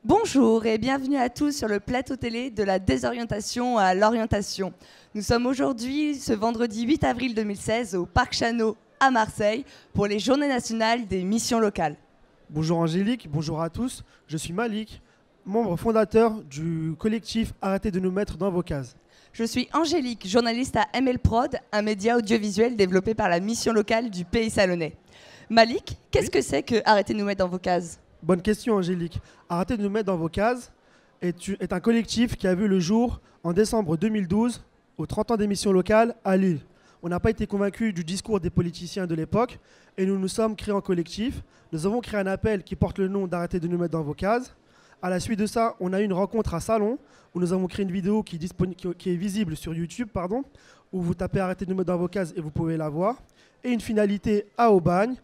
Bonjour et bienvenue à tous sur le plateau télé de la désorientation à l'orientation. Nous sommes aujourd'hui, ce vendredi 8 avril 2016, au Parc Chanot à Marseille pour les Journées nationales des missions locales. Bonjour Angélique, bonjour à tous. Je suis Malik, membre fondateur du collectif Arrêtez de nous mettre dans vos cases. Je suis Angélique, journaliste à ML Prod, un média audiovisuel développé par la mission locale du Pays Salonnais. Malik, qu'est-ce que c'est que Arrêtez de nous mettre dans vos cases ? Bonne question Angélique. Arrêtez de nous mettre dans vos cases est un collectif qui a vu le jour en décembre 2012 aux 30 ans d'émissions locales à Lille. On n'a pas été convaincus du discours des politiciens de l'époque et nous nous sommes créés en collectif. Nous avons créé un appel qui porte le nom d'Arrêtez de nous mettre dans vos cases. À la suite de ça, on a eu une rencontre à Salon où nous avons créé une vidéo qui est visible sur YouTube, où vous tapez Arrêtez de nous mettre dans vos cases et vous pouvez la voir. Et une finalité à Aubagne,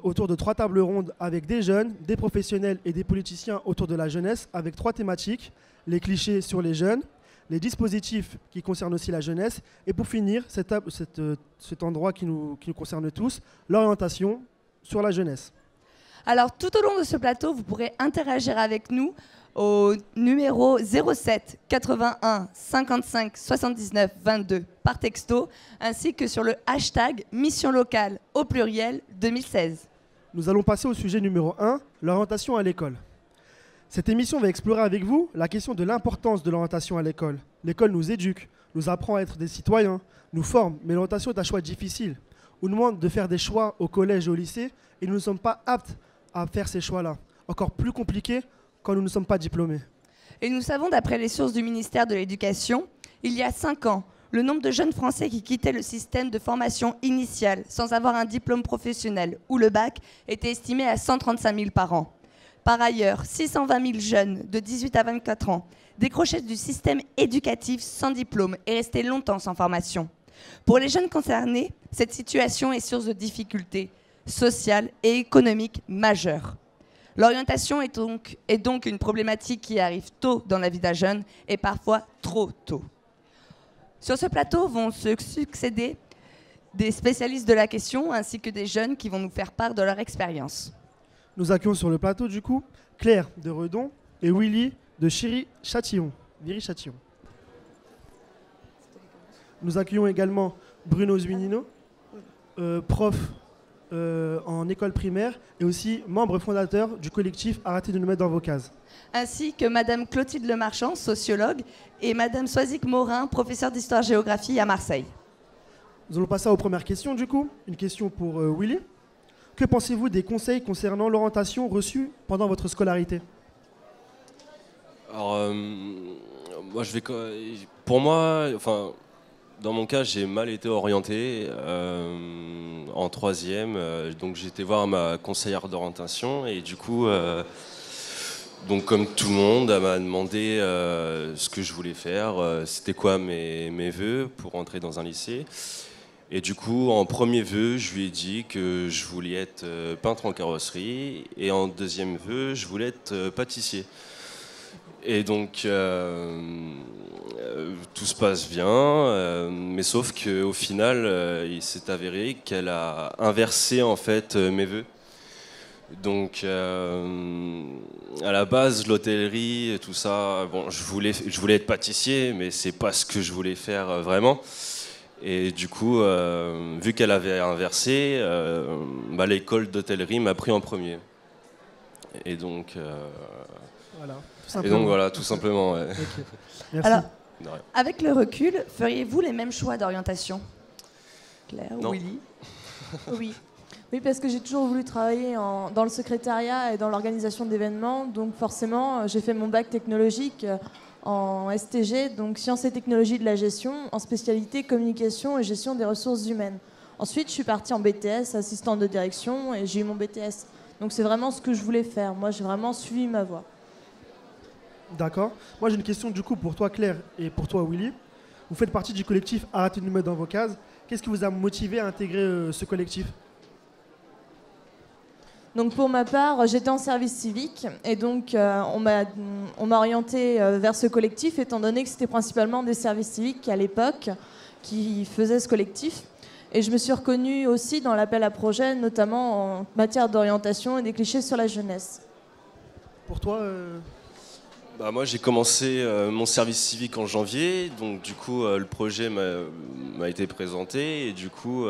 autour de 3 tables rondes avec des jeunes, des professionnels et des politiciens autour de la jeunesse, avec 3 thématiques, les clichés sur les jeunes, les dispositifs qui concernent aussi la jeunesse, et pour finir, cet endroit qui nous concerne tous, l'orientation sur la jeunesse. Alors tout au long de ce plateau, vous pourrez interagir avec nous au numéro 07 81 55 79 22 par texto, ainsi que sur le hashtag Mission Locale au pluriel 2016. Nous allons passer au sujet numéro 1, l'orientation à l'école. Cette émission va explorer avec vous la question de l'importance de l'orientation à l'école. L'école nous éduque, nous apprend à être des citoyens, nous forme, mais l'orientation est un choix difficile. On nous demande de faire des choix au collège et au lycée et nous ne sommes pas aptes à faire ces choix-là. Encore plus compliqué quand nous ne sommes pas diplômés. Et nous savons, d'après les sources du ministère de l'Éducation, il y a 5 ans, le nombre de jeunes Français qui quittaient le système de formation initiale sans avoir un diplôme professionnel ou le bac était estimé à 135 000 par an. Par ailleurs, 620 000 jeunes de 18 à 24 ans décrochaient du système éducatif sans diplôme et restaient longtemps sans formation. Pour les jeunes concernés, cette situation est source de difficultés sociales et économiques majeures. L'orientation est donc une problématique qui arrive tôt dans la vie d'un jeune et parfois trop tôt. Sur ce plateau vont se succéder des spécialistes de la question ainsi que des jeunes qui vont nous faire part de leur expérience. Nous accueillons sur le plateau du coup Claire de Redon et Willy de Viry-Châtillon. Nous accueillons également Bruno Zuinino, prof en école primaire et aussi membre fondateur du collectif Arrêtez de nous mettre dans vos cases. Ainsi que Madame Clotilde Lemarchand, sociologue, et Madame Soisic Morin, professeure d'histoire-géographie à Marseille. Nous allons passer aux premières questions du coup. Une question pour Willy. Que pensez-vous des conseils concernant l'orientation reçue pendant votre scolarité ? Alors, pour moi, enfin, dans mon cas, j'ai mal été orienté en 3e, donc j'ai été voir ma conseillère d'orientation et du coup, donc comme tout le monde, elle m'a demandé ce que je voulais faire, c'était quoi mes vœux pour entrer dans un lycée. Et du coup, en premier vœu, je lui ai dit que je voulais être peintre en carrosserie et en deuxième vœu, je voulais être pâtissier. Et donc, tout se passe bien, mais sauf qu'au final, il s'est avéré qu'elle a inversé en fait mes vœux. Donc, à la base, l'hôtellerie et tout ça, bon, je voulais être pâtissier, mais c'est pas ce que je voulais faire vraiment. Et du coup, vu qu'elle avait inversé, l'école d'hôtellerie m'a pris en premier. Et donc... Voilà, tout simplement. Ouais. Okay. Merci. Alors, avec le recul, feriez-vous les mêmes choix d'orientation ? Claire ou Non. Willy ? Oui, parce que j'ai toujours voulu travailler dans le secrétariat et dans l'organisation d'événements. Donc forcément, j'ai fait mon bac technologique en STG, donc sciences et technologies de la gestion, en spécialité communication et gestion des ressources humaines. Ensuite, je suis partie en BTS, assistante de direction, et j'ai eu mon BTS. Donc c'est vraiment ce que je voulais faire. Moi, j'ai vraiment suivi ma voie. D'accord. Moi, j'ai une question du coup pour toi, Claire, et pour toi, Willy. Vous faites partie du collectif Arrêtez de nous mettre dans vos cases. Qu'est-ce qui vous a motivé à intégrer ce collectif ? Donc pour ma part, j'étais en service civique et donc on m'a orientée vers ce collectif étant donné que c'était principalement des services civiques à l'époque qui faisaient ce collectif. Et je me suis reconnue aussi dans l'appel à projet, notamment en matière d'orientation et des clichés sur la jeunesse. Pour toi, Moi j'ai commencé mon service civique en janvier, donc du coup le projet m'a été présenté et du coup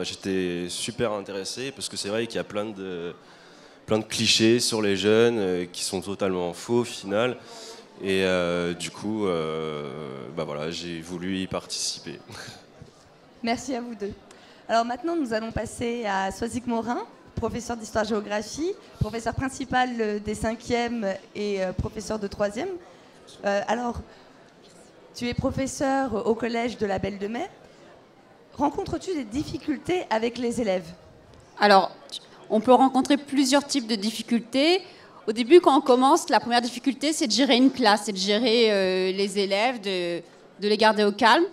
j'étais super intéressé parce que c'est vrai qu'il y a plein de clichés sur les jeunes qui sont totalement faux au final et du coup voilà, j'ai voulu y participer. Merci à vous deux. Alors maintenant nous allons passer à Soisic Morin, professeur d'histoire-géographie, professeur principal des 5e et professeur de 3e. Alors, tu es professeur au collège de la Belle de Mai. Rencontres-tu des difficultés avec les élèves? Alors, on peut rencontrer plusieurs types de difficultés. Au début, quand on commence, la première difficulté, c'est de gérer une classe, c'est de gérer les élèves, de les garder au calme.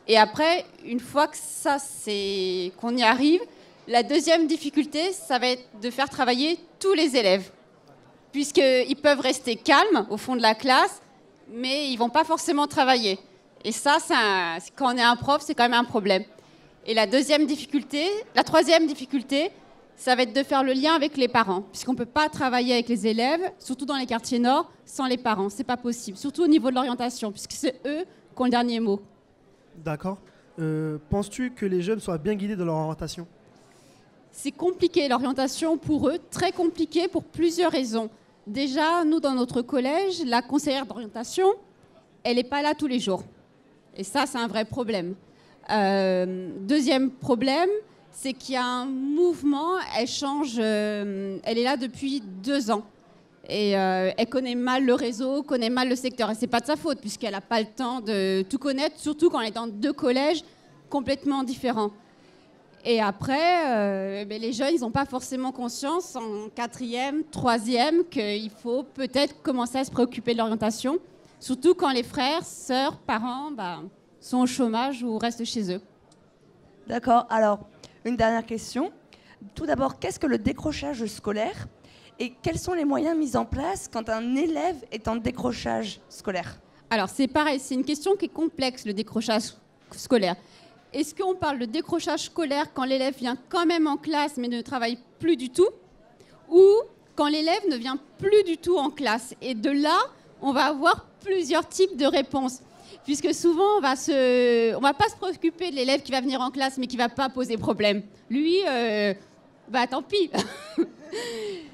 Et après, une fois que qu'on y arrive, la deuxième difficulté, ça va être de faire travailler tous les élèves, puisqu'ils peuvent rester calmes au fond de la classe, mais ils ne vont pas forcément travailler. Et ça, quand on est un prof, c'est quand même un problème. Et la troisième difficulté, ça va être de faire le lien avec les parents, puisqu'on ne peut pas travailler avec les élèves, surtout dans les quartiers nord, sans les parents. Ce n'est pas possible, surtout au niveau de l'orientation, puisque c'est eux qui ont le dernier mot. D'accord. Penses-tu que les jeunes soient bien guidés dans leur orientation? C'est compliqué, l'orientation pour eux, très compliqué pour plusieurs raisons. Déjà, nous, dans notre collège, la conseillère d'orientation, elle n'est pas là tous les jours. Et ça, c'est un vrai problème. Deuxième problème, c'est qu'il y a un mouvement, elle change, elle est là depuis 2 ans. Et elle connaît mal le réseau, connaît mal le secteur. Et ce n'est pas de sa faute, puisqu'elle n'a pas le temps de tout connaître, surtout quand elle est dans 2 collèges complètement différents. Et après, les jeunes, ils n'ont pas forcément conscience en 4e, 3e qu'il faut peut-être commencer à se préoccuper de l'orientation, surtout quand les frères, sœurs, parents sont au chômage ou restent chez eux. D'accord. Alors, une dernière question. Tout d'abord, qu'est-ce que le décrochage scolaire et quels sont les moyens mis en place quand un élève est en décrochage scolaire? Alors, c'est pareil, c'est une question qui est complexe, le décrochage scolaire. Est-ce qu'on parle de décrochage scolaire quand l'élève vient quand même en classe mais ne travaille plus du tout, ou quand l'élève ne vient plus du tout en classe? Et de là, on va avoir plusieurs types de réponses. Puisque souvent, on va pas se préoccuper de l'élève qui va venir en classe mais qui ne va pas poser problème. Lui, tant pis.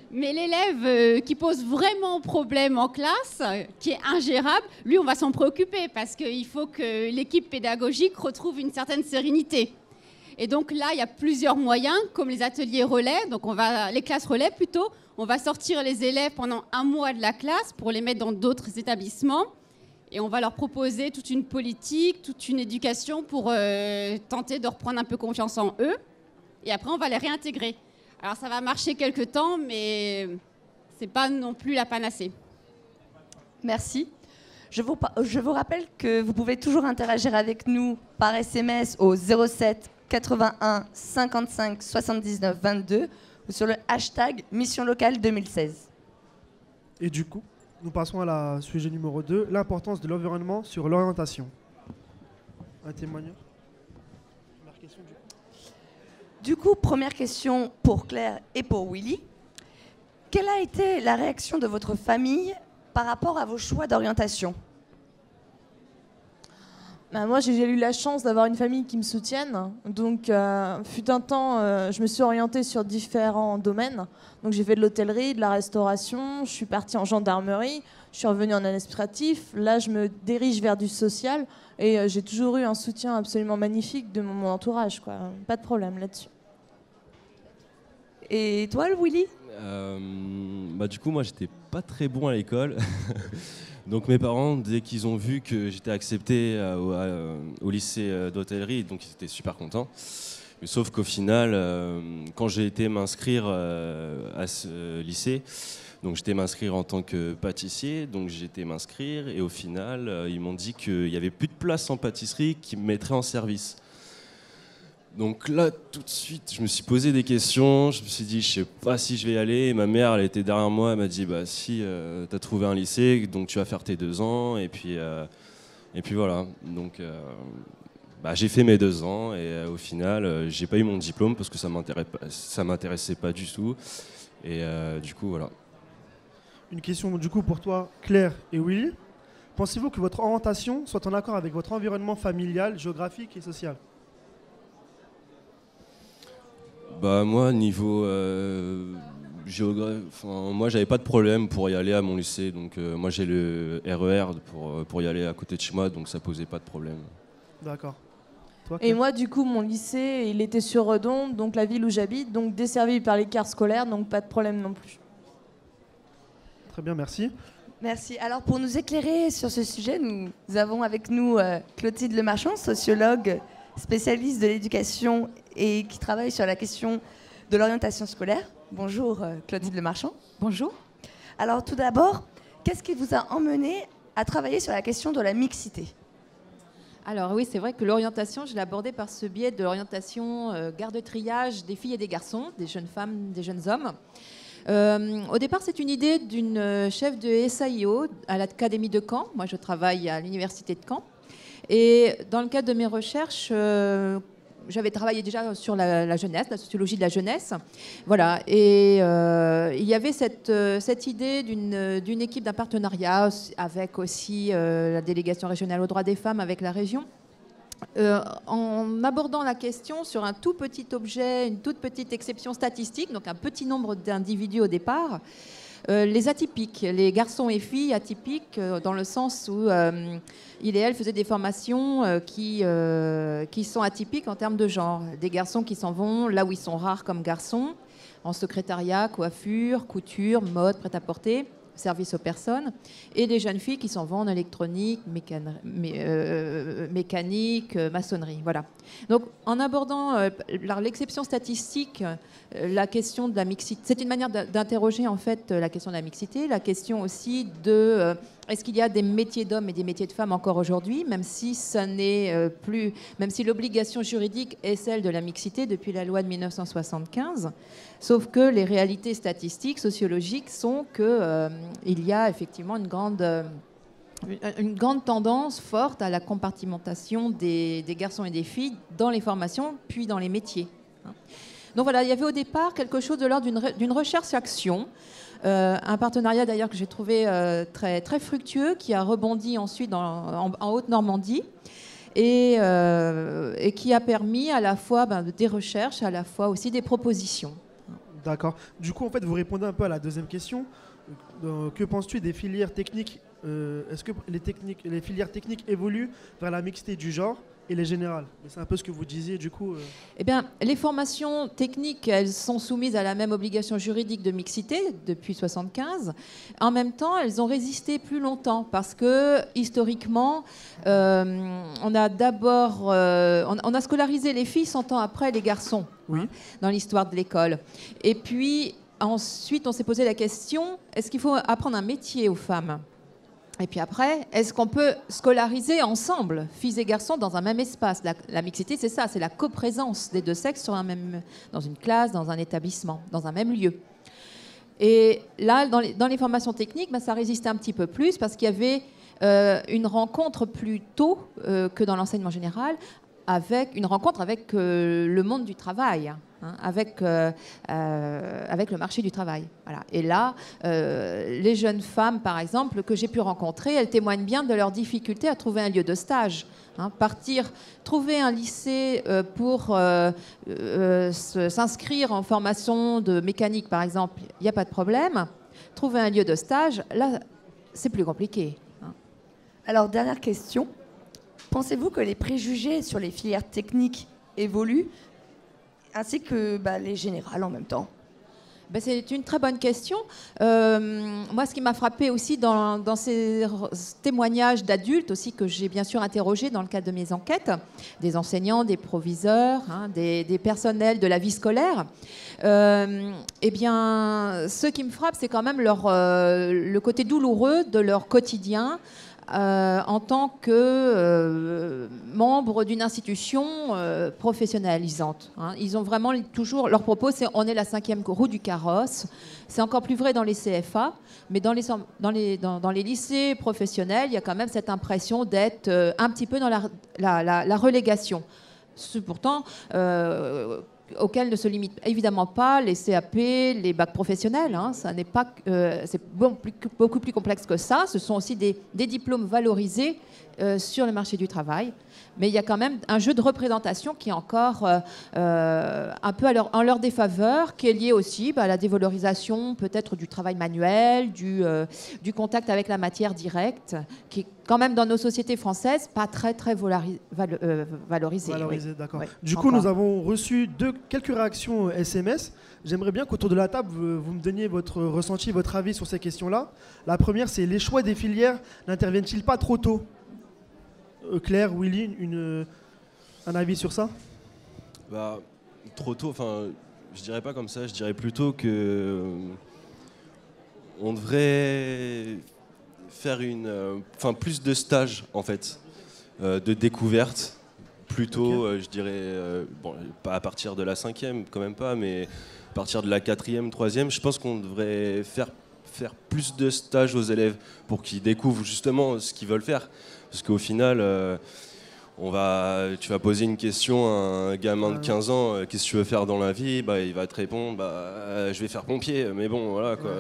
Mais l'élève qui pose vraiment problème en classe, qui est ingérable, lui, on va s'en préoccuper parce qu'il faut que l'équipe pédagogique retrouve une certaine sérénité. Et donc là, il y a plusieurs moyens, comme les ateliers relais, donc les classes relais plutôt. On va sortir les élèves pendant 1 mois de la classe pour les mettre dans d'autres établissements. Et on va leur proposer toute une politique, toute une éducation pour tenter de reprendre un peu confiance en eux. Et après, on va les réintégrer. Alors ça va marcher quelque temps, mais ce n'est pas non plus la panacée. Merci. Je vous rappelle que vous pouvez toujours interagir avec nous par SMS au 07 81 55 79 22 ou sur le hashtag Mission Locale 2016. Et du coup, nous passons à la sujet numéro 2, l'importance de l'environnement sur l'orientation. Un témoignage? Du coup, première question pour Claire et pour Willy. Quelle a été la réaction de votre famille par rapport à vos choix d'orientation? Moi, j'ai eu la chance d'avoir une famille qui me soutienne. Donc, fut un temps, je me suis orientée sur différents domaines. Donc, j'ai fait de l'hôtellerie, de la restauration. Je suis partie en gendarmerie. Je suis revenue en administratif. Là, je me dirige vers du social. Et j'ai toujours eu un soutien absolument magnifique de mon entourage, quoi. Pas de problème là-dessus. Et toi, Willy? Du coup, moi, j'étais pas très bon à l'école. Donc mes parents, dès qu'ils ont vu que j'étais accepté au lycée d'hôtellerie, donc ils étaient super contents. Mais sauf qu'au final, quand j'ai été m'inscrire à ce lycée, donc j'étais m'inscrire en tant que pâtissier, donc j'ai été m'inscrire et au final, ils m'ont dit qu'il n'y avait plus de place en pâtisserie, qu'ils me mettraient en service. Donc là, tout de suite, je me suis posé des questions, je me suis dit, je sais pas si je vais y aller. Et ma mère, elle était derrière moi, elle m'a dit, si t'as trouvé un lycée, donc tu vas faire tes 2 ans, et puis voilà. Donc j'ai fait mes 2 ans, et au final, j'ai pas eu mon diplôme parce que ça m'intéressait pas du tout. Et du coup, voilà. Une question du coup pour toi, Claire et Willy. Pensez-vous que votre orientation soit en accord avec votre environnement familial, géographique et social? Bah moi niveau moi j'avais pas de problème pour y aller à mon lycée, donc moi j'ai le RER pour y aller à côté de chez moi, donc ça posait pas de problème. D'accord. Toi, Et Claire? moi, du coup, mon lycée, il était sur Redon, donc la ville où j'habite, donc desservi par les cars scolaires, donc pas de problème non plus. Très bien, merci. Merci. Alors pour nous éclairer sur ce sujet, nous avons avec nous Clotilde Lemarchand, sociologue, spécialiste de l'éducation et qui travaille sur la question de l'orientation scolaire. Bonjour Clotilde Lemarchand. Bonjour. Alors tout d'abord, qu'est-ce qui vous a emmené à travailler sur la question de la mixité? Alors oui, c'est vrai que l'orientation, je l'ai abordée par ce biais de l'orientation garde-triage des filles et des garçons, des jeunes femmes, des jeunes hommes. Au départ, c'est une idée d'une chef de SAIO à l'Académie de Caen. Moi, je travaille à l'Université de Caen. Et dans le cadre de mes recherches, j'avais travaillé déjà sur la jeunesse, la sociologie de la jeunesse. Voilà. Et il y avait cette idée d'une équipe, d'un partenariat avec aussi la délégation régionale aux droits des femmes, avec la région. En abordant la question sur un tout petit objet, une toute petite exception statistique, donc un petit nombre d'individus au départ, les atypiques, les garçons et filles atypiques, dans le sens où il et elle faisaient des formations qui sont atypiques en termes de genre. Des garçons qui s'en vont là où ils sont rares comme garçons, en secrétariat, coiffure, couture, mode, prêt-à-porter, service aux personnes, et des jeunes filles qui s'en vont en électronique, mécanique, maçonnerie. Voilà. Donc, en abordant l'exception statistique, la question de la mixité, c'est une manière d'interroger en fait la question de la mixité, la question aussi de est-ce qu'il y a des métiers d'hommes et des métiers de femmes encore aujourd'hui, même si ça n'est plus, même si l'obligation juridique est celle de la mixité depuis la loi de 1975. Sauf que les réalités statistiques, sociologiques sont qu'il y a effectivement une grande tendance forte à la compartimentation des garçons et des filles dans les formations, puis dans les métiers. Donc voilà, il y avait au départ quelque chose de l'ordre d'une recherche-action, un partenariat d'ailleurs que j'ai trouvé très, très fructueux, qui a rebondi ensuite en Haute-Normandie. Et qui a permis à la fois des recherches, à la fois aussi des propositions. D'accord. Du coup, en fait, vous répondez un peu à la deuxième question. Que penses-tu des filières techniques? Est-ce que les filières techniques évoluent vers la mixité du genre et les générales? C'est un peu ce que vous disiez, du coup. Eh bien, les formations techniques, elles sont soumises à la même obligation juridique de mixité depuis 1975. En même temps, elles ont résisté plus longtemps parce que, historiquement, on a d'abord on a scolarisé les filles 100 ans après les garçons, Oui. dans l'histoire de l'école. Et puis, ensuite, on s'est posé la question, est-ce qu'il faut apprendre un métier aux femmes ? Et puis après, est-ce qu'on peut scolariser ensemble, filles et garçons, dans un même espace? La mixité, c'est ça, c'est la coprésence des deux sexes dans une classe, dans un établissement, dans un même lieu. Et là, dans les formations techniques, ça résistait un petit peu plus parce qu'il y avait une rencontre plus tôt que dans l'enseignement général, une rencontre avec le monde du travail, avec le marché du travail. Voilà. Et là, les jeunes femmes, par exemple, que j'ai pu rencontrer, elles témoignent bien de leur difficulté à trouver un lieu de stage. Trouver un lycée pour s'inscrire en formation de mécanique, par exemple, il n'y a pas de problème. Trouver un lieu de stage, là, c'est plus compliqué. Alors, dernière question. Pensez-vous que les préjugés sur les filières techniques évoluent, ainsi que les générales en même temps? C'est une très bonne question. Moi, ce qui m'a frappé aussi dans ces témoignages d'adultes aussi que j'ai bien sûr interrogés dans le cadre de mes enquêtes, des enseignants, des proviseurs, des personnels de la vie scolaire, eh bien, ce qui me frappe, c'est quand même le côté douloureux de leur quotidien, en tant que membre d'une institution professionnalisante. Ils ont vraiment toujours, leur propos, c'est on est la 5e roue du carrosse. C'est encore plus vrai dans les CFA, mais dans les lycées professionnels, il y a quand même cette impression d'être un petit peu dans la relégation. Pourtant, auxquels ne se limitent évidemment pas les CAP, les bacs professionnels. Hein. Ça n'est pas, c'est beaucoup plus complexe que ça. Ce sont aussi des diplômes valorisés sur le marché du travail. Mais il y a quand même un jeu de représentation qui est encore un peu en leur défaveur, qui est lié aussi à la dévalorisation peut-être du travail manuel, du contact avec la matière directe, qui est quand même dans nos sociétés françaises pas très valorisé. Valorisé, oui. D'accord. Oui, Du coup, encore. nous avons reçu quelques réactions SMS. J'aimerais bien qu'autour de la table, vous me donniez votre ressenti, votre avis sur ces questions-là. La première, c'est les choix des filières n'interviennent-ils pas trop tôt? Claire, Willy, un avis sur ça? Bah, trop tôt, enfin, je dirais pas comme ça, je dirais plutôt que on devrait faire plus de stages, en fait, de découverte, plutôt, je dirais, bon, pas à partir de la 5e, quand même pas, mais à partir de la 4e, 3e, je pense qu'on devrait faire plus de stages aux élèves pour qu'ils découvrent justement ce qu'ils veulent faire. Parce qu'au final, tu vas poser une question à un gamin de 15 ans, qu'est-ce que tu veux faire dans la vie? Bah, il va te répondre, je vais faire pompier, mais bon, voilà quoi.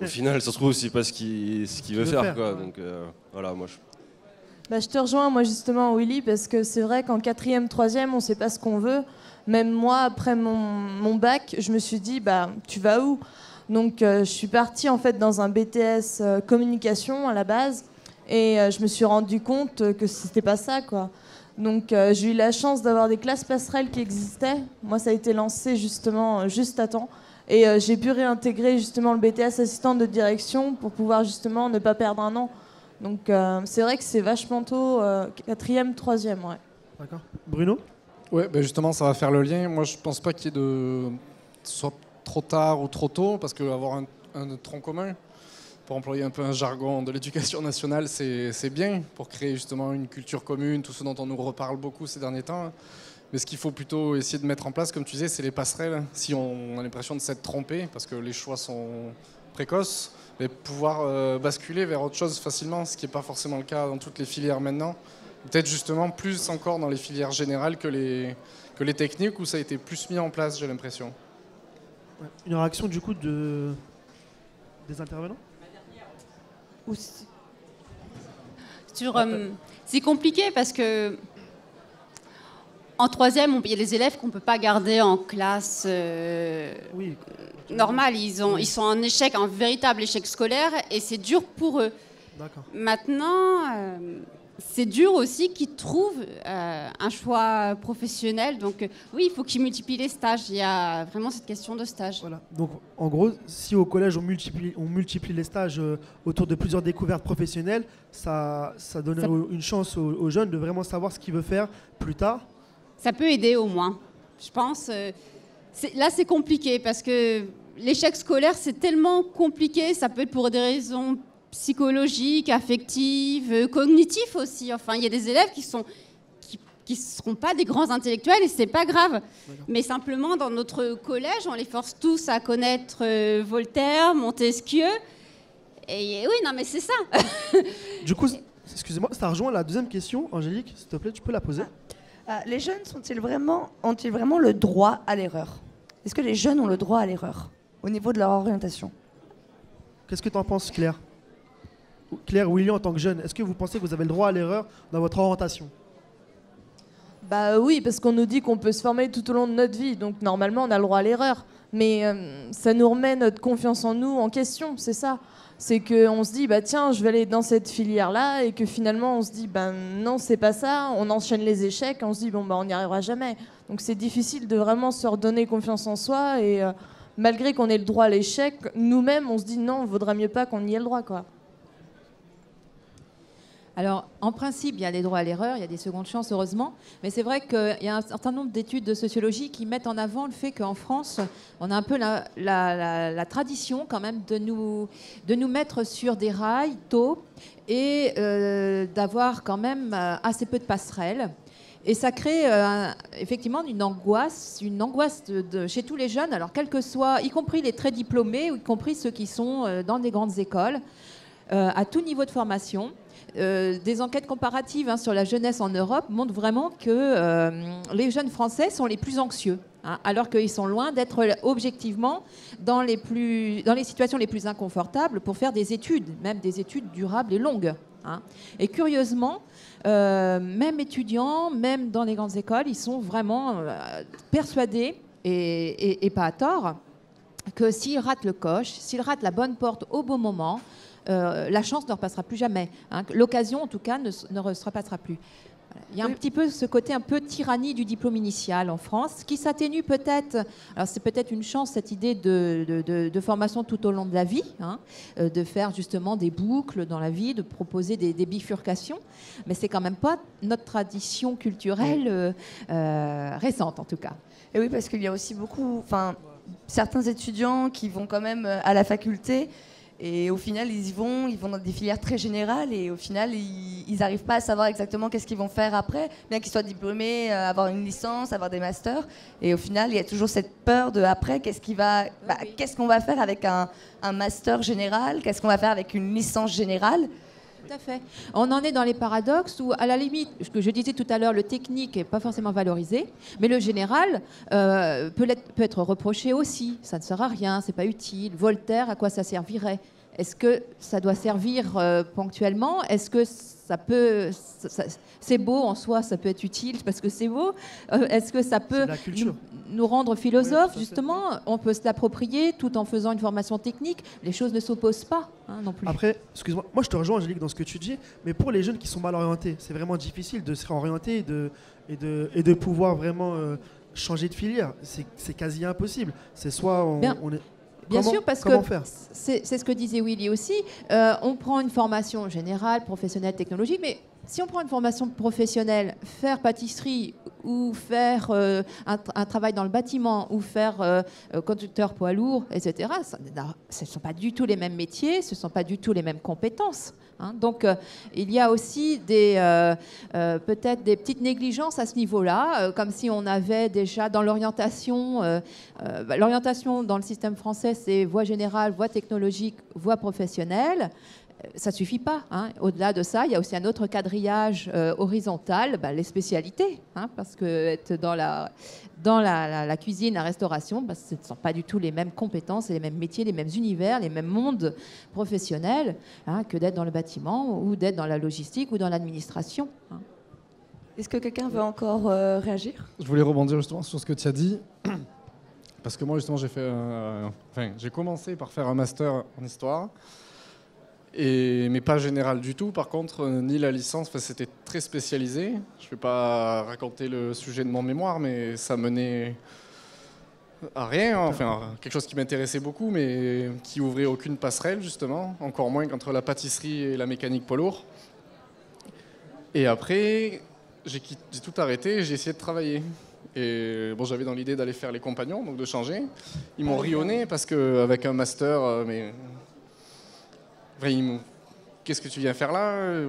Au final, ça se trouve, c'est pas ce qu'il veut faire, quoi. Ouais. Donc voilà, moi Bah, je te rejoins, moi, justement, Willy, parce que c'est vrai qu'en 4e, 3e, on ne sait pas ce qu'on veut. Même moi, après mon bac, je me suis dit, bah, tu vas où? Donc, je suis partie, en fait, dans un BTS communication, à la base, et je me suis rendu compte que c'était pas ça, quoi. Donc, j'ai eu la chance d'avoir des classes passerelles qui existaient. Moi, ça a été lancé, justement, juste à temps. Et j'ai pu réintégrer, justement, le BTS assistante de direction pour pouvoir, justement, ne pas perdre un an. Donc c'est vrai que c'est vachement tôt, 4e, 3e, ouais. D'accord. Bruno? Ouais, ben justement, ça va faire le lien. Moi, je pense pas qu'il y ait soit trop tard ou trop tôt, parce qu'avoir un tronc commun, pour employer un peu un jargon de l'éducation nationale, c'est bien pour créer justement une culture commune, tout ce dont on nous reparle beaucoup ces derniers temps. Mais ce qu'il faut plutôt essayer de mettre en place, comme tu disais, c'est les passerelles. Si on a l'impression de s'être trompé, parce que les choix sont précoces, et pouvoir basculer vers autre chose facilement, ce qui n'est pas forcément le cas dans toutes les filières maintenant. Peut-être justement plus encore dans les filières générales que les techniques, où ça a été plus mis en place, j'ai l'impression. Ouais. Une réaction du coup des intervenants? C'est compliqué parce que en 3e, il y a des élèves qu'on ne peut pas garder en classe Oui. normale. Ils sont en échec, un véritable échec scolaire, et c'est dur pour eux. D'accord. Maintenant, c'est dur aussi qu'ils trouvent un choix professionnel. Donc oui, il faut qu'ils multiplient les stages. Il y a vraiment cette question de stage. Voilà. Donc, en gros, si au collège on multiplie les stages autour de plusieurs découvertes professionnelles, ça donnerait une chance aux jeunes de vraiment savoir ce qu'ils veulent faire plus tard. Ça peut aider au moins, je pense. Là, c'est compliqué parce que l'échec scolaire, c'est tellement compliqué. Ça peut être pour des raisons psychologiques, affectives, cognitives aussi. Enfin, il y a des élèves qui seront pas des grands intellectuels et c'est pas grave. Mais simplement, dans notre collège, on les force tous à connaître Voltaire, Montesquieu. Et oui, non, mais c'est ça. Du coup, excusez-moi, ça rejoint la deuxième question. Angélique, s'il te plaît, tu peux la poser? Les jeunes ont-ils vraiment le droit à l'erreur? Est-ce que les jeunes ont le droit à l'erreur au niveau de leur orientation? Qu'est-ce que tu en penses, Claire? Claire, William, en tant que jeune, est-ce que vous pensez que vous avez le droit à l'erreur dans votre orientation? Bah oui, parce qu'on nous dit qu'on peut se former tout au long de notre vie, donc normalement on a le droit à l'erreur. Mais ça nous remet notre confiance en nous en question, c'est ça. C'est qu'on se dit, bah tiens, je vais aller dans cette filière-là, et que finalement on se dit, bah non, c'est pas ça, on enchaîne les échecs, on se dit, bon, bah on n'y arrivera jamais. Donc c'est difficile de vraiment se redonner confiance en soi, et malgré qu'on ait le droit à l'échec, nous-mêmes on se dit, non, il vaudrait mieux pas qu'on y ait le droit, quoi. Alors, en principe, il y a des droits à l'erreur, il y a des secondes chances, heureusement. Mais c'est vrai qu'il y a un certain nombre d'études de sociologie qui mettent en avant le fait qu'en France, on a un peu la tradition quand même de nous mettre sur des rails tôt et d'avoir quand même assez peu de passerelles. Et ça crée effectivement une angoisse chez tous les jeunes, alors quels que soient, y compris les très diplômés, ou y compris ceux qui sont dans des grandes écoles, à tout niveau de formation. Des enquêtes comparatives sur la jeunesse en Europe montrent vraiment que les jeunes Français sont les plus anxieux. hein, alors qu'ils sont loin d'être objectivement dans les situations les plus inconfortables pour faire des études, même des études durables et longues. Hein. Et curieusement, même étudiants, même dans les grandes écoles, ils sont vraiment persuadés, et pas à tort, que s'ils ratent le coche, s'ils ratent la bonne porte au bon moment, la chance ne repassera plus jamais. Hein. L'occasion, en tout cas, ne repassera plus. Voilà. Il y a un petit peu ce côté un peu tyrannie du diplôme initial en France, qui s'atténue peut-être. Alors c'est peut-être une chance, cette idée de formation tout au long de la vie, hein, de faire justement des boucles dans la vie, de proposer des bifurcations, mais c'est quand même pas notre tradition culturelle récente en tout cas. Et oui, parce qu'il y a aussi certains étudiants qui vont quand même à la faculté. Et au final, ils vont dans des filières très générales et au final, ils n'arrivent pas à savoir exactement qu'est-ce qu'ils vont faire après, bien qu'ils soient diplômés, avoir une licence, avoir des masters. Et au final, il y a toujours cette peur de après, qu'est-ce qu'on va faire avec un master général, qu'est-ce qu'on va faire avec une licence générale. Tout à fait. On en est dans les paradoxes où, à la limite, ce que je disais tout à l'heure, le technique n'est pas forcément valorisé, mais le général peut être reproché aussi. Ça ne sert à rien, c'est pas utile. Voltaire, à quoi ça servirait? Est-ce que ça doit servir ponctuellement? Est-ce que c'est beau en soi, ça peut être utile parce que c'est beau? Est-ce que ça peut nous rendre philosophes, oui, justement? On peut se l'approprier tout en faisant une formation technique. Les choses ne s'opposent pas, hein, non plus. Après, excuse-moi, moi je te rejoins, Angélique, dans ce que tu dis, mais pour les jeunes qui sont mal orientés, c'est vraiment difficile de se réorienter et de pouvoir vraiment changer de filière. C'est quasi impossible. C'est soit on est... Bien sûr, parce que c'est ce que disait Willy aussi. On prend une formation générale, professionnelle, technologique, mais si on prend une formation professionnelle, faire pâtisserie ou faire un travail dans le bâtiment ou faire conducteur poids lourd, etc., ce ne sont pas du tout les mêmes métiers, ce ne sont pas du tout les mêmes compétences. Hein. Donc, il y a aussi peut-être des petites négligences à ce niveau-là, comme si on avait déjà dans l'orientation, l'orientation dans le système français, c'est voie générale, voie technologique, voie professionnelle. Ça ne suffit pas. Hein. Au-delà de ça, il y a aussi un autre quadrillage horizontal, les spécialités. Hein, parce que être dans la cuisine, la restauration, ce ne sont pas du tout les mêmes compétences, les mêmes métiers, les mêmes univers, les mêmes mondes professionnels, hein, que d'être dans le bâtiment ou d'être dans la logistique ou dans l'administration. Hein. Est-ce que quelqu'un veut encore réagir? Je voulais rebondir justement sur ce que tu as dit. Parce que moi, justement, j'ai commencé par faire un master en histoire. Mais pas général du tout, par contre, ni la licence, c'était très spécialisé. Je ne vais pas raconter le sujet de mon mémoire, mais ça menait à rien, enfin, quelque chose qui m'intéressait beaucoup, mais qui ouvrait aucune passerelle, justement, encore moins qu'entre la pâtisserie et la mécanique poids lourd. Et après, j'ai tout arrêté et j'ai essayé de travailler. Et bon, j'avais dans l'idée d'aller faire les compagnons, donc de changer. Ils m'ont ri au nez parce qu'avec un master, qu'est-ce que tu viens faire là?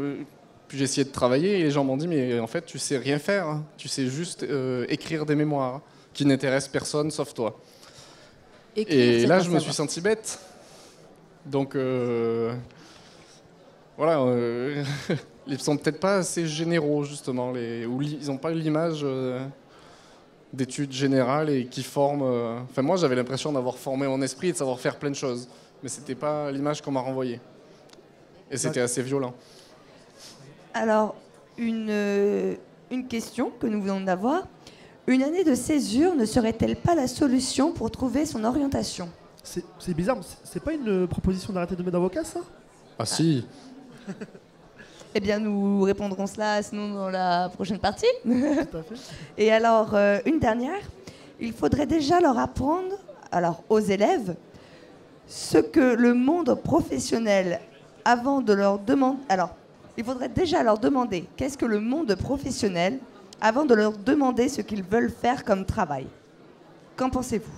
Puis j'ai essayé de travailler et les gens m'ont dit mais en fait tu sais rien faire, hein. Tu sais juste écrire des mémoires qui n'intéressent personne sauf toi. Et là je me suis senti bête. Donc voilà, ils sont peut-être pas assez généraux justement, ou ils n'ont pas l'image d'études générales et qui forment. Enfin moi j'avais l'impression d'avoir formé mon esprit et de savoir faire plein de choses, mais c'était pas l'image qu'on m'a renvoyée. Et c'était assez violent. Alors, une question que nous venons d'avoir. Une année de césure ne serait-elle pas la solution pour trouver son orientation? C'est bizarre, c'est pas une proposition d'arrêter de mettre d'avocat, ça? Ah si. Eh bien, nous répondrons cela sinon dans la prochaine partie. Tout à fait. Et alors, une dernière. Il faudrait déjà leur apprendre, aux élèves, ce que le monde professionnel... Avant de leur demander... Alors, il faudrait déjà leur demander qu'est-ce que le monde professionnel avant de leur demander ce qu'ils veulent faire comme travail. Qu'en pensez-vous?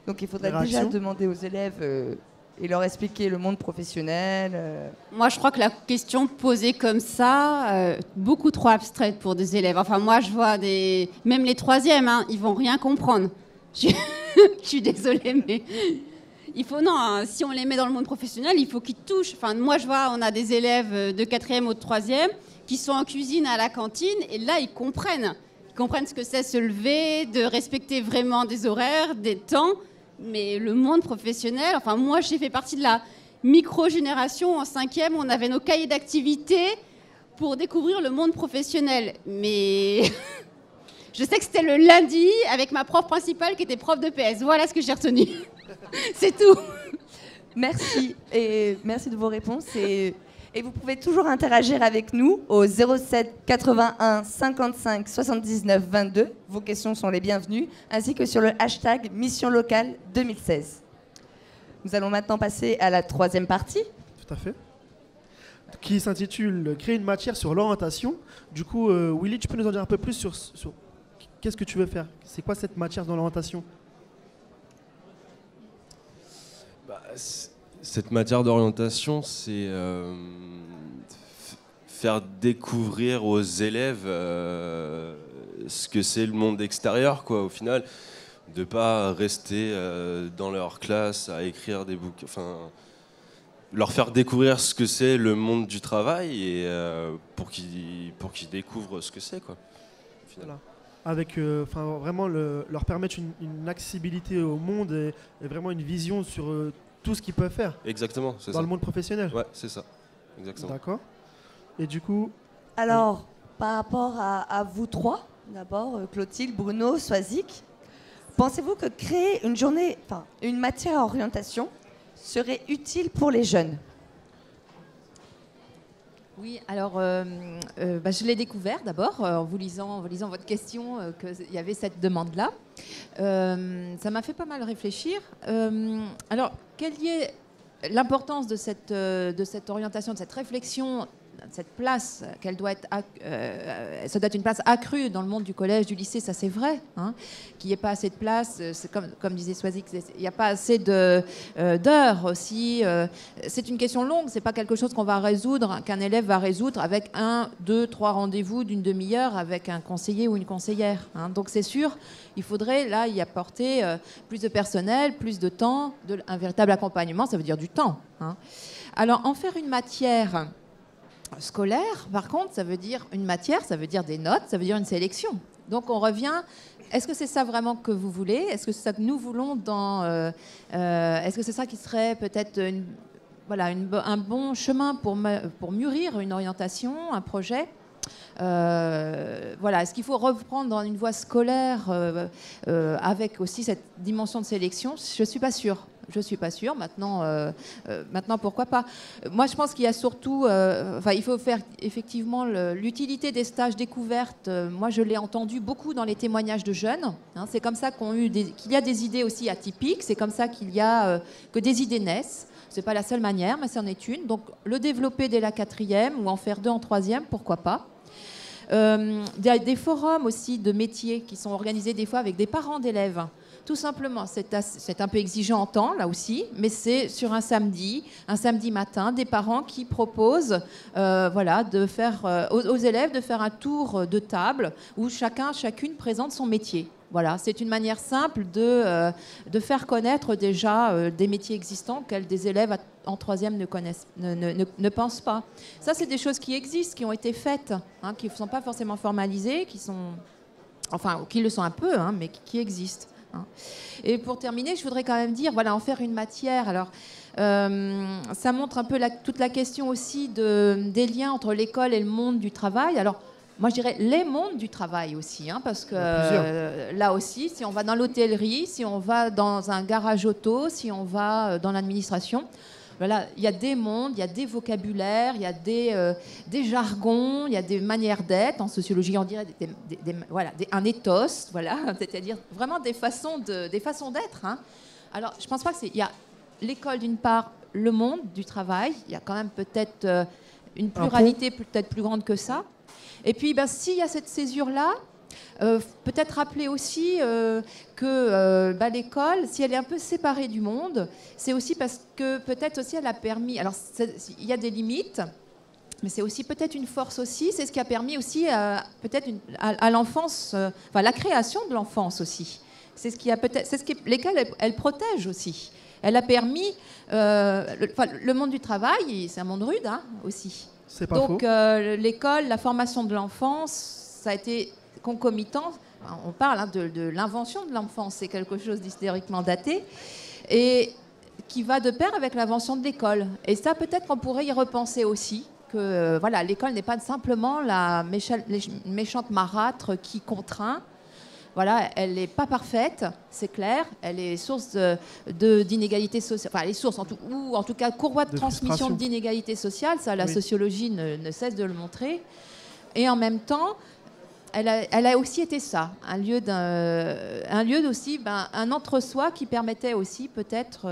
Donc, il faudrait déjà demander aux élèves et leur expliquer le monde professionnel. Moi, je crois que la question posée comme ça, beaucoup trop abstraite pour des élèves. Enfin, moi, je vois même les troisièmes, hein, ils vont rien comprendre. Je suis désolée, mais... si on les met dans le monde professionnel, il faut qu'ils touchent. Enfin, moi, je vois, on a des élèves de 4e ou de 3e qui sont en cuisine à la cantine, et là, ils comprennent qu'ils comprennent ce que c'est se lever, de respecter vraiment des horaires, des temps. Mais le monde professionnel, enfin moi j'ai fait partie de la micro-génération en 5e, on avait nos cahiers d'activités pour découvrir le monde professionnel. Mais je sais que c'était le lundi avec ma prof principale qui était prof de PS. Voilà ce que j'ai retenu. C'est tout. Merci, et merci de vos réponses. Et vous pouvez toujours interagir avec nous au 07 81 55 79 22. Vos questions sont les bienvenues, ainsi que sur le hashtag Mission Locale 2016. Nous allons maintenant passer à la troisième partie. Tout à fait. Qui s'intitule « Créer une matière sur l'orientation ». Du coup, Willy, tu peux nous en dire un peu plus sur qu'est-ce que tu veux faire? C'est quoi cette matière dans l'orientation? Cette matière d'orientation, c'est faire découvrir aux élèves ce que c'est le monde extérieur, quoi, au final. De pas rester dans leur classe à écrire des bouquins, enfin, leur faire découvrir ce que c'est le monde du travail et pour qu'ils découvrent ce que c'est, quoi. Voilà. Avec, vraiment leur permettre une accessibilité au monde et vraiment une vision sur tout ce qu'ils peuvent faire. Exactement, c'est ça. Dans le monde professionnel. Ouais, c'est ça. Exactement. D'accord. Et du coup. Alors, par rapport à vous trois, d'abord, Clotilde, Bruno, Swazik, pensez-vous que créer une matière à orientation serait utile pour les jeunes? Oui, alors je l'ai découvert d'abord en vous lisant votre question qu'il y avait cette demande-là. Ça m'a fait pas mal réfléchir. Alors, quelle est l'importance de cette orientation, de cette réflexion, de cette place qu'elle doit être, ça doit être une place accrue dans le monde du collège, du lycée, ça c'est vrai, hein, qu'il n'y ait pas assez de place, c'est comme disait Swazik, il n'y a pas assez d'heures aussi. C'est une question longue, c'est pas quelque chose qu'on va résoudre, qu'un élève va résoudre avec 1, 2, 3 rendez-vous d'une demi-heure avec un conseiller ou une conseillère. Hein. Donc c'est sûr, il faudrait là y apporter plus de personnel, plus de temps, un véritable accompagnement, ça veut dire du temps. Hein. Alors en faire une matière scolaire, par contre, ça veut dire une matière, ça veut dire des notes, ça veut dire une sélection. Donc on revient, est-ce que c'est ça vraiment que vous voulez? Est-ce que c'est ça que nous voulons est-ce que c'est ça qui serait peut-être un bon chemin pour mûrir une orientation, un projet? Est-ce qu'il faut reprendre dans une voie scolaire avec aussi cette dimension de sélection? Je ne suis pas sûre. Je ne suis pas sûre. Maintenant, pourquoi pas? Moi, je pense qu'il y a surtout... il faut faire effectivement l'utilité des stages découvertes. Moi, je l'ai entendu beaucoup dans les témoignages de jeunes. Hein, c'est comme ça qu'il y a des idées aussi atypiques. C'est comme ça que des idées naissent. Ce n'est pas la seule manière, mais c'en est une. Donc, le développer dès la 4e ou en faire 2 en 3e, pourquoi pas? Il y a des forums aussi de métiers qui sont organisés des fois avec des parents d'élèves. Tout simplement, c'est un peu exigeant en temps, là aussi, mais c'est sur un samedi matin, des parents qui proposent de faire, aux élèves de faire un tour de table où chacune présente son métier. Voilà, c'est une manière simple de faire connaître déjà des métiers existants auxquels des élèves en 3e ne pensent pas. Ça, c'est des choses qui existent, qui ont été faites, hein, qui ne sont pas forcément formalisées, qui le sont un peu, hein, mais qui existent. Hein. Et pour terminer, je voudrais quand même dire, en faire une matière. Alors, ça montre un peu toute la question aussi des liens entre l'école et le monde du travail. Alors, moi, je dirais les mondes du travail aussi, hein, parce que là aussi, si on va dans l'hôtellerie, si on va dans un garage auto, si on va dans l'administration, voilà, il y a des mondes, il y a des vocabulaires, il y a des jargons, il y a des manières d'être. En sociologie, on dirait un ethos, voilà, c'est-à-dire vraiment des façons d'être. Hein. Alors, je ne pense pas qu'il y a l'école d'une part, le monde du travail. Il y a quand même peut-être une pluralité peut-être plus grande que ça. Et puis, s'il y a cette césure-là, peut-être rappeler aussi que l'école, si elle est un peu séparée du monde, c'est aussi parce que peut-être aussi elle a permis... Alors, il y a des limites, mais c'est aussi peut-être une force aussi. C'est ce qui a permis aussi peut-être à l'enfance, la création de l'enfance aussi. C'est ce qui lesquels elle protège aussi. Elle a permis... le monde du travail, c'est un monde rude, hein, aussi. C'est pas faux. Donc l'école, la formation de l'enfance, ça a été concomitant. On parle de l'invention de l'enfant, c'est quelque chose d'historiquement daté, et qui va de pair avec l'invention de l'école. Et ça, peut-être qu'on pourrait y repenser aussi, que voilà, l'école n'est pas simplement la méchante marâtre qui contraint. Voilà, elle n'est pas parfaite, c'est clair. Elle est source d'inégalités sociales. Enfin, elle est source, ou en tout cas, courroie de transmission d'inégalités sociales. Ça, la sociologie ne cesse de le montrer. Et en même temps, elle a aussi été ça, un lieu aussi, un entre-soi qui permettait aussi peut-être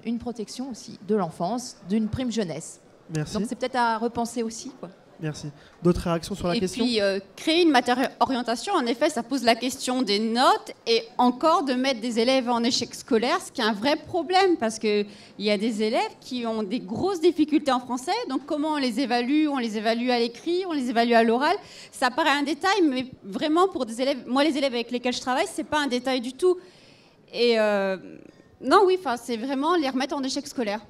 une protection aussi de l'enfance, d'une prime jeunesse. Merci. Donc c'est peut-être à repenser aussi, quoi. Merci. D'autres réactions sur la question ? Et puis, créer une matière orientation, en effet, ça pose la question des notes et encore de mettre des élèves en échec scolaire, ce qui est un vrai problème parce qu'il y a des élèves qui ont des grosses difficultés en français. Donc, comment on les évalue ? On les évalue à l'écrit, on les évalue à l'oral. Ça paraît un détail, mais vraiment, pour des élèves... Moi, les élèves avec lesquels je travaille, c'est pas un détail du tout. Et non, oui, c'est vraiment les remettre en échec scolaire.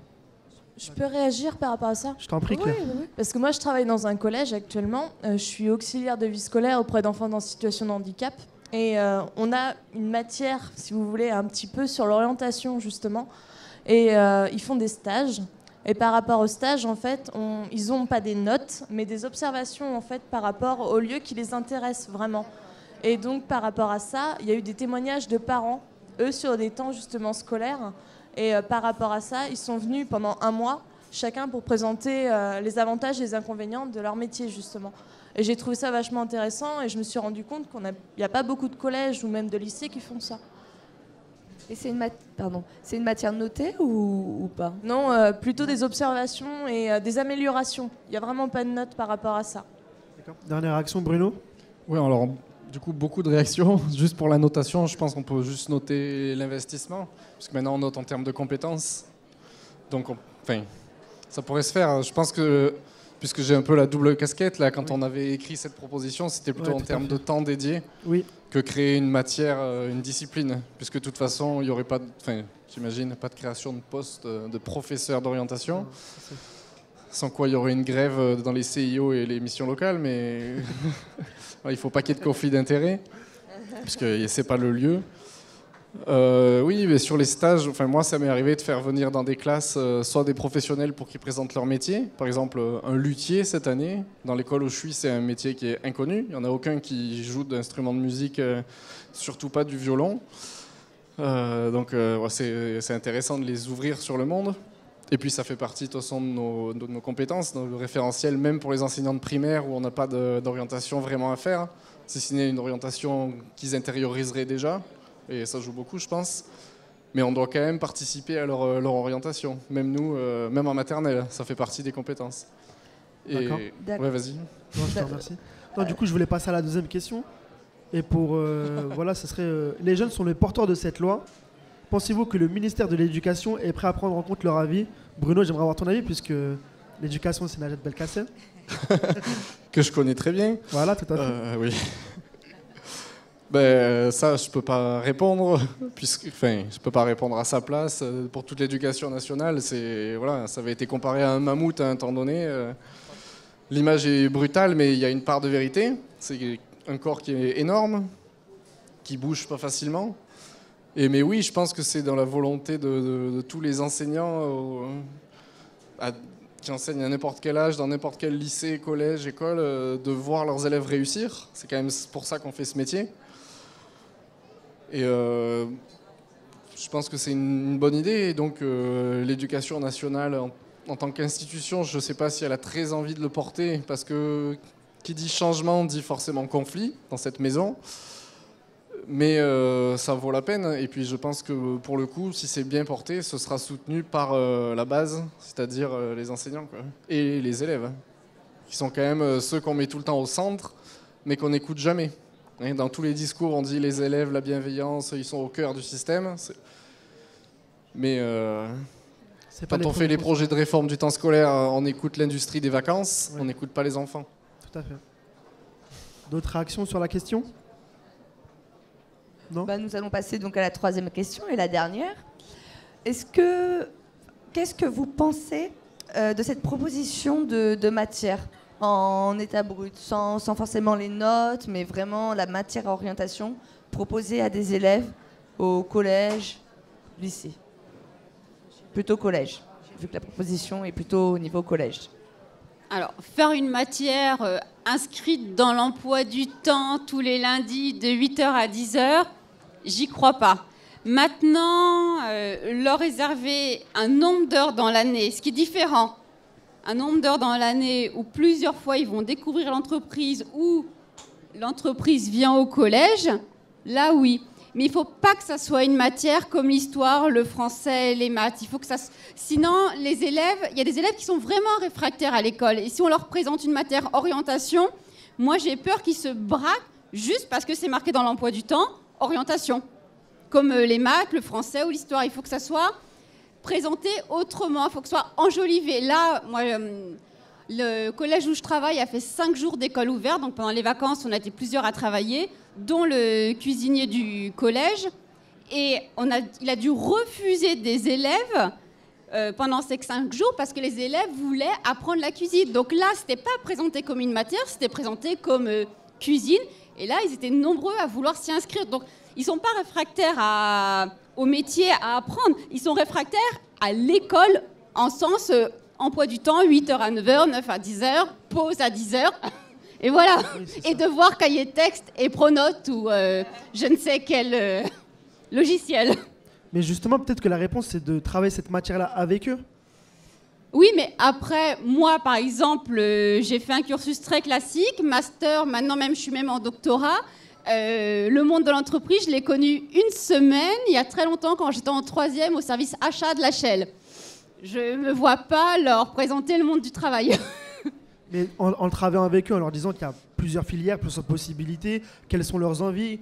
Je peux réagir par rapport à ça ? Je t'en prie, Claire. Oui. Parce que moi, je travaille dans un collège actuellement. Je suis auxiliaire de vie scolaire auprès d'enfants en situation de handicap. Et on a une matière, si vous voulez, un petit peu sur l'orientation, justement. Et ils font des stages. Et par rapport aux stages, en fait, ils n'ont pas des notes, mais des observations, en fait, par rapport aux lieux qui les intéressent vraiment. Et donc, par rapport à ça, il y a eu des témoignages de parents, eux, sur des temps, justement, scolaires. Et par rapport à ça, ils sont venus pendant 1 mois, chacun pour présenter les avantages et les inconvénients de leur métier, justement. Et j'ai trouvé ça vachement intéressant et je me suis rendu compte qu'il n'y a pas beaucoup de collèges ou même de lycées qui font ça. Et c'est une matière notée ou pas ? Non, plutôt des observations et des améliorations. Il n'y a vraiment pas de notes par rapport à ça. D'accord. Dernière réaction, Bruno ? Oui, alors du coup, beaucoup de réactions. Juste pour la notation, je pense qu'on peut juste noter l'investissement, parce que maintenant on note en termes de compétences. Donc, ça pourrait se faire. Je pense que, puisque j'ai un peu la double casquette, là, quand on avait écrit cette proposition, c'était plutôt en termes de temps dédié que créer une matière, une discipline, puisque de toute façon, il n'y aurait pas, j'imagine, pas de création de poste de professeur d'orientation. Sans quoi il y aurait une grève dans les CIO et les missions locales, mais il ne faut pas qu'il y ait de conflit d'intérêts, puisque ce n'est pas le lieu. Oui, mais sur les stages, moi ça m'est arrivé de faire venir dans des classes soit des professionnels pour qu'ils présentent leur métier. Par exemple, un luthier cette année, dans l'école où je suis, c'est un métier qui est inconnu. Il n'y en a aucun qui joue d'instrument de musique, surtout pas du violon. Donc c'est intéressant de les ouvrir sur le monde. Et puis ça fait partie de toute façon de nos compétences, nos référentiels, même pour les enseignants de primaire où on n'a pas d'orientation vraiment à faire, si ce n'est une orientation qu'ils intérioriseraient déjà, et ça joue beaucoup je pense, mais on doit quand même participer à leur orientation, même nous, même en maternelle, ça fait partie des compétences. D'accord. Ouais, vas-y. Non, je te remercie. Non, du coup, je voulais passer à la deuxième question. Et pour, voilà, ce serait, les jeunes sont les porteurs de cette loi. Pensez-vous que le ministère de l'Éducation est prêt à prendre en compte leur avis ? Bruno, j'aimerais avoir ton avis, puisque l'éducation, c'est Najat Belkacem. Que je connais très bien. Voilà, tout à fait. Oui. Ça, je peux pas répondre, je peux pas répondre à sa place. Pour toute l'éducation nationale, ça avait été comparé à un mammouth à un temps donné. L'image est brutale, mais il y a une part de vérité. C'est un corps qui est énorme, qui bouge pas facilement. Mais oui, je pense que c'est dans la volonté de tous les enseignants qui enseignent à n'importe quel âge, dans n'importe quel lycée, collège, école, de voir leurs élèves réussir. C'est quand même pour ça qu'on fait ce métier. Et je pense que c'est une bonne idée. Et donc l'éducation nationale, en tant qu'institution, je ne sais pas si elle a très envie de le porter, parce que qui dit changement dit forcément conflit dans cette maison. Mais ça vaut la peine, et puis je pense que pour le coup, si c'est bien porté, ce sera soutenu par la base, c'est-à-dire les enseignants et les élèves, qui sont quand même ceux qu'on met tout le temps au centre, mais qu'on n'écoute jamais. Dans tous les discours, on dit les élèves, la bienveillance, ils sont au cœur du système. Mais quand on fait les projets de réforme du temps scolaire, on écoute l'industrie des vacances, on n'écoute pas les enfants. Tout à fait. D'autres réactions sur la question ? Non ? Nous allons passer donc à la troisième question et la dernière. Qu'est-ce que vous pensez de cette proposition de matière en état brut, sans forcément les notes, mais vraiment la matière à orientation proposée à des élèves au collège, lycée. Plutôt collège, vu que la proposition est plutôt au niveau collège. Alors, faire une matière inscrite dans l'emploi du temps tous les lundis de 8h à 10h, j'y crois pas. Maintenant, leur réserver un nombre d'heures dans l'année, ce qui est différent, un nombre d'heures dans l'année où plusieurs fois ils vont découvrir l'entreprise ou l'entreprise vient au collège, là oui. Mais il ne faut pas que ça soit une matière comme l'histoire, le français, les maths. Il faut que ça... Sinon, les élèves, il y a des élèves qui sont vraiment réfractaires à l'école. Et si on leur présente une matière orientation, moi j'ai peur qu'ils se braquent juste parce que c'est marqué dans l'emploi du temps, orientation. Comme les maths, le français ou l'histoire. Il faut que ça soit présenté autrement, il faut que ça soit enjolivé. Là, moi, le collège où je travaille a fait 5 jours d'école ouverte. Donc pendant les vacances, on a été plusieurs à travailler, dont le cuisinier du collège. Et il a dû refuser des élèves pendant ces 5 jours parce que les élèves voulaient apprendre la cuisine. Donc là, ce n'était pas présenté comme une matière, c'était présenté comme cuisine. Et là, ils étaient nombreux à vouloir s'y inscrire. Donc, ils ne sont pas réfractaires au métier à apprendre. Ils sont réfractaires à l'école en sens emploi du temps, 8h à 9h, 9 à 10h, pause à 10h. Et voilà. Oui, et devoir cahier de texte et Pronote ou je ne sais quel logiciel. Mais justement, peut-être que la réponse, c'est de travailler cette matière-là avec eux. Oui, mais après, moi, par exemple, j'ai fait un cursus très classique, master, maintenant même, je suis même en doctorat. Le monde de l'entreprise, je l'ai connu une semaine, il y a très longtemps, quand j'étais en 3e au service achat de la Shell. Je ne me vois pas leur présenter le monde du travail. Mais en travaillant avec eux, en leur disant qu'il y a plusieurs filières, plusieurs possibilités, quelles sont leurs envies,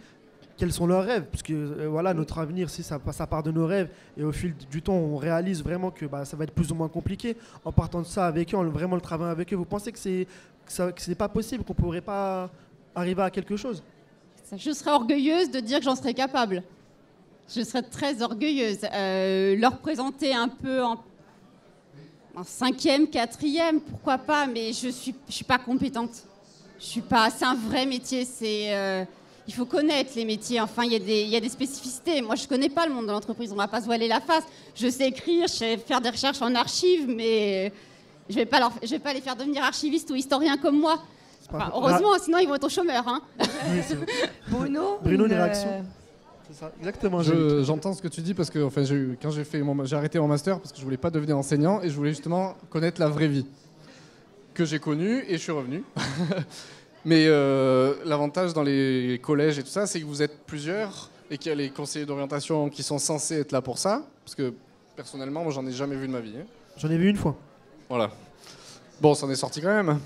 quels sont leurs rêves, parce que voilà, notre avenir, si ça part de nos rêves, et au fil du temps, on réalise vraiment que ça va être plus ou moins compliqué. En partant de ça avec eux, en vraiment le travaillant avec eux, vous pensez que c'est pas possible, qu'on pourrait pas arriver à quelque chose? Je serais orgueilleuse de dire que j'en serais capable. Je serais très orgueilleuse. Leur présenter un peu en 5e, 4e, pourquoi pas, mais je suis pas compétente. C'est un vrai métier, il faut connaître les métiers, enfin il y a des spécificités. Moi je connais pas le monde de l'entreprise, on va pas se voiler la face. Je sais écrire, je sais faire des recherches en archives, mais je vais pas les faire devenir archivistes ou historiens comme moi. Enfin, heureusement, sinon ils vont être au chômeur. Hein. Bruno, une réaction. C'est ça, exactement. J'entends ce que tu dis parce que enfin, quand j'ai arrêté mon master parce que je voulais pas devenir enseignant et je voulais justement connaître la vraie vie que j'ai connue et je suis revenu. Mais l'avantage dans les collèges et tout ça, c'est que vous êtes plusieurs et qu'il y a les conseillers d'orientation qui sont censés être là pour ça. Parce que personnellement, moi, j'en ai jamais vu de ma vie. Hein. J'en ai vu une fois. Voilà. Bon, ça en est sorti quand même.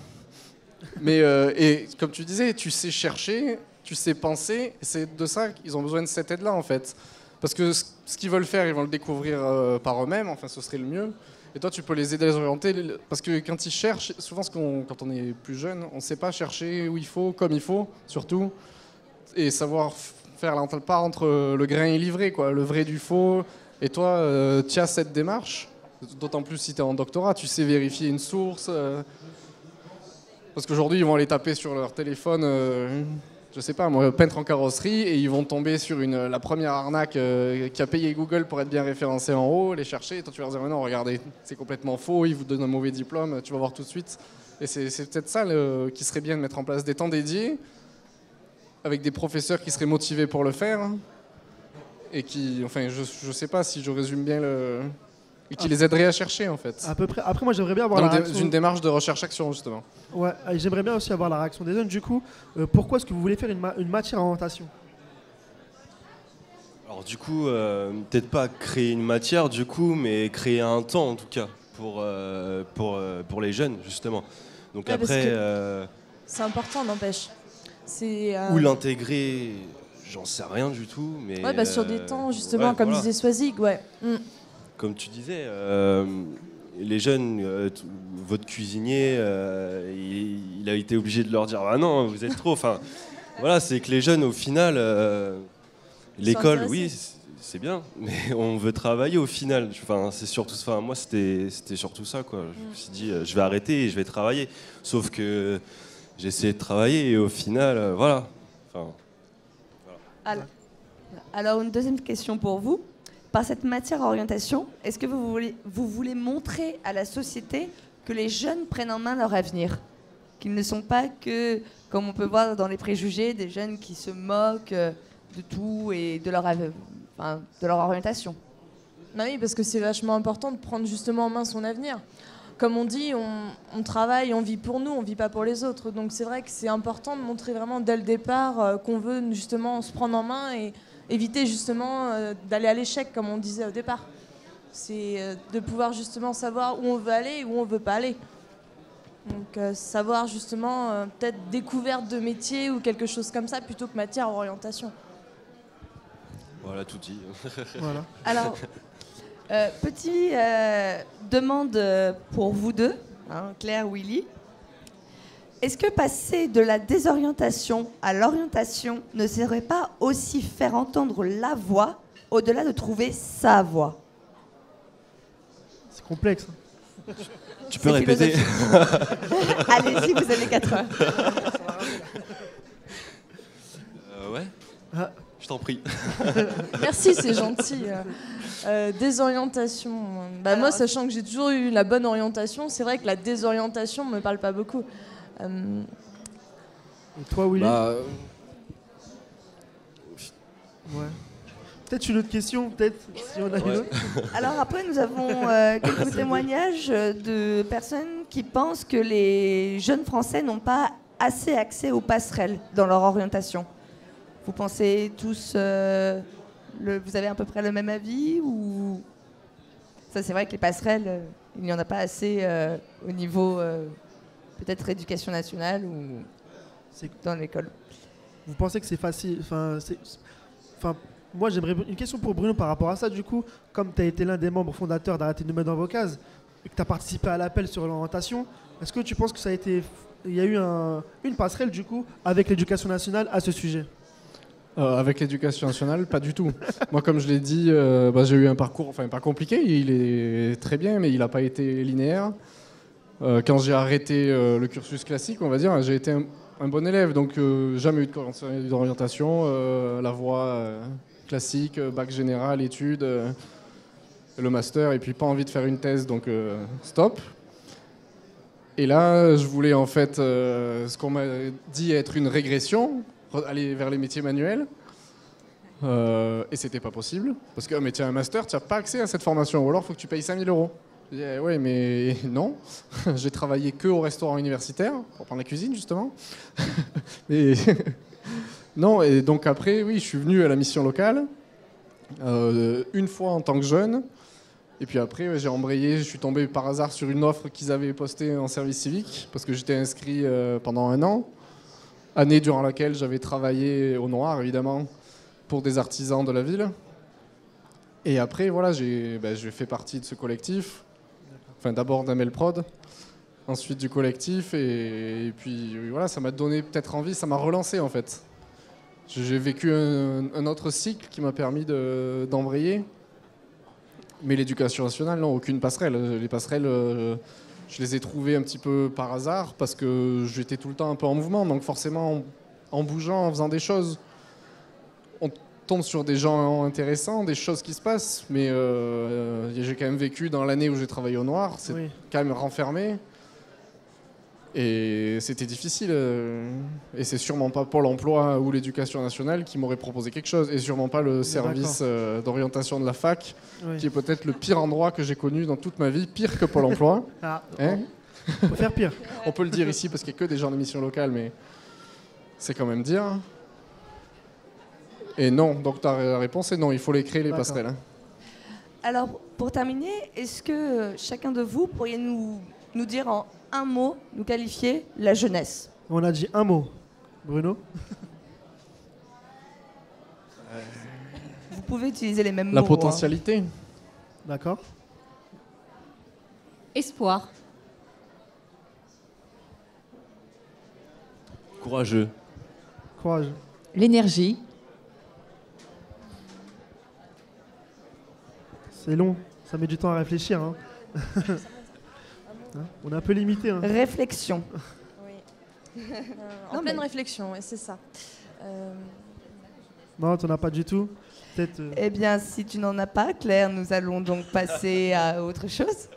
Mais et comme tu disais, tu sais chercher, tu sais penser. C'est de ça qu'ils ont besoin de cette aide-là, en fait. Parce que ce qu'ils veulent faire, ils vont le découvrir par eux-mêmes. Enfin, ce serait le mieux. Et toi, tu peux les aider à les orienter. Parce que quand ils cherchent, souvent, quand on est plus jeune, on ne sait pas chercher où il faut, comme il faut, surtout. Et savoir faire la part entre le grain et l'ivré, quoi, le vrai du faux. Et toi, tu as cette démarche. D'autant plus si tu es en doctorat, tu sais vérifier une source. Parce qu'aujourd'hui, ils vont aller taper sur leur téléphone, je sais pas, moi, peintre en carrosserie, et ils vont tomber sur la première arnaque qui a payé Google pour être bien référencé en haut, les chercher, et toi tu vas leur dire, non, regardez, c'est complètement faux, ils vous donnent un mauvais diplôme, tu vas voir tout de suite. Et c'est peut-être ça qui serait bien de mettre en place des temps dédiés, avec des professeurs qui seraient motivés pour le faire, et qui, enfin, je sais pas si je résume bien et qui les aiderait à chercher, en fait. À peu près. Après, moi, j'aimerais bien avoir la réaction... une démarche de recherche-action, justement. Ouais, et j'aimerais bien aussi avoir la réaction des jeunes. Du coup, pourquoi est-ce que vous voulez faire une matière à orientation? Alors du coup, peut-être pas créer une matière, du coup, mais créer un temps, en tout cas, pour les jeunes, justement. Donc après... c'est important, n'empêche. Ou l'intégrer, j'en sais rien du tout, mais... Ouais, sur des temps, justement, comme disait Swazig, ouais. Comme tu disais, les jeunes, votre cuisinier, il a été obligé de leur dire « Ah non, vous êtes trop... » Enfin, voilà, c'est que les jeunes, au final, l'école, oui, c'est bien, mais on veut travailler au final. Enfin, c'est surtout, enfin, moi, c'était surtout ça, quoi. Je me suis dit, je vais arrêter et je vais travailler. Sauf que j'ai essayé de travailler et au final, voilà. Enfin, Alors, une deuxième question pour vous. Par cette matière orientation, est-ce que vous voulez montrer à la société que les jeunes prennent en main leur avenir? Qu'ils ne sont pas que, comme on peut voir dans les préjugés, des jeunes qui se moquent de tout et de leur orientation? Bah oui, parce que c'est vachement important de prendre justement en main son avenir. Comme on dit, on travaille, on vit pour nous, on vit pas pour les autres. Donc c'est vrai que c'est important de montrer vraiment dès le départ qu'on veut justement se prendre en main et éviter justement d'aller à l'échec, comme on disait au départ. C'est de pouvoir justement savoir où on veut aller et où on veut pas aller. Donc savoir justement peut-être découverte de métier ou quelque chose comme ça plutôt que matière orientation. voilà, tout dit. Voilà. Alors, petite demande pour vous deux, hein, Claire, Willy. Est-ce que passer de la désorientation à l'orientation ne serait pas aussi faire entendre la voix au-delà de trouver sa voix? C'est complexe. Tu peux répéter? Allez-y, vous avez 4 heures. Ouais. Ah. Je t'en prie. Merci, c'est gentil. Désorientation. Bah, moi, sachant que j'ai toujours eu la bonne orientation, c'est vrai que la désorientation me parle pas beaucoup. Et toi, Willy? Bah, Ouais. Peut-être une autre question, peut-être, si on a une autre. Alors après, nous avons quelques témoignages de personnes qui pensent que les jeunes Français n'ont pas assez accès aux passerelles dans leur orientation. Vous pensez tous, vous avez à peu près le même avis ou ça, c'est vrai que les passerelles, il n'y en a pas assez au niveau peut-être éducation nationale ou dans l'école. Vous pensez que c'est facile? Moi, j'aimerais une question pour Bruno par rapport à ça. Du coup, comme tu as été l'un des membres fondateurs d'Arrêtez de nous mettre dans vos cases et que tu as participé à l'appel sur l'orientation, est-ce que tu penses que il y a eu une passerelle du coup avec l'éducation nationale à ce sujet? Avec l'éducation nationale, pas du tout. Moi, comme je l'ai dit, j'ai eu un parcours, enfin pas compliqué, il est très bien, mais il n'a pas été linéaire. Quand j'ai arrêté le cursus classique, on va dire, j'ai été un bon élève, donc jamais eu d'orientation, la voie classique, bac général, études, le master, et puis pas envie de faire une thèse, donc stop. Et là, je voulais en fait ce qu'on m'a dit être une régression, aller vers les métiers manuels, et c'était pas possible, parce que mais tu as un master, tu n'as pas accès à cette formation, ou alors il faut que tu payes 5 000 €. Je dis, ouais, mais non, j'ai travaillé que au restaurant universitaire, pour prendre la cuisine justement. Mais non, et donc après, oui, je suis venu à la mission locale, une fois en tant que jeune, et puis après, j'ai embrayé, je suis tombé par hasard sur une offre qu'ils avaient postée en service civique, parce que j'étais inscrit pendant 1 an, année durant laquelle j'avais travaillé au noir, évidemment, pour des artisans de la ville. Et après, voilà, j'ai fait partie de ce collectif. Enfin, d'abord d'Amelprod, ensuite du collectif, et puis voilà, ça m'a donné peut-être envie, ça m'a relancé en fait. J'ai vécu un autre cycle qui m'a permis d'embrayer. Mais l'éducation nationale, non, aucune passerelle. Les passerelles, je les ai trouvées un petit peu par hasard, parce que j'étais tout le temps un peu en mouvement, donc forcément, en bougeant, en faisant des choses, on tombe sur des gens intéressants, des choses qui se passent, mais j'ai quand même vécu dans l'année où j'ai travaillé au noir, c'est quand même renfermé, et c'était difficile, et c'est sûrement pas Pôle emploi ou l'éducation nationale qui m'aurait proposé quelque chose, et sûrement pas le service d'orientation de la fac, qui est peut-être le pire endroit que j'ai connu dans toute ma vie, pire que Pôle emploi. On peut faire pire. On peut le dire ici parce qu'il n'y a que des gens de mission locale, mais c'est quand même dire. Et non, donc ta réponse est non, il faut les créer, les passerelles. Alors, pour terminer, est-ce que chacun de vous pourriez nous dire en un mot, nous qualifier la jeunesse? On a dit un mot. Bruno? Vous pouvez utiliser les mêmes mots. La potentialité. D'accord. Espoir. Courageux. Courage. L'énergie. C'est long, ça met du temps à réfléchir. Hein. On est un peu limité. Hein. Réflexion. Oui. En pleine réflexion, ouais, c'est ça. Non, tu n'en as pas du tout. Peut-être. Eh bien, si tu n'en as pas, Claire, nous allons donc passer à autre chose.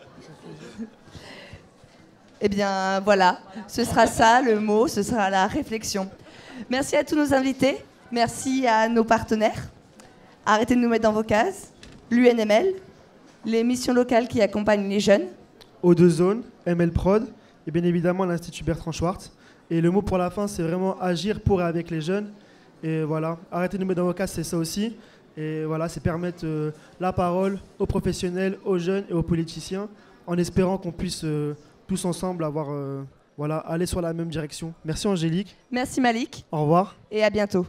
Eh bien, voilà, ce sera ça, le mot, ce sera la réflexion. Merci à tous nos invités, merci à nos partenaires. Arrêtez de nous mettre dans vos cases. L'UNML, les missions locales qui accompagnent les jeunes. O2 Zone, ML Prod, et bien évidemment l'Institut Bertrand Schwartz. Et le mot pour la fin, c'est vraiment agir pour et avec les jeunes. Et voilà, arrêtez de nous mettre dans vos cases, c'est ça aussi. Et voilà, c'est permettre la parole aux professionnels, aux jeunes et aux politiciens, en espérant qu'on puisse tous ensemble aller sur la même direction. Merci Angélique. Merci Malik. Au revoir. Et à bientôt.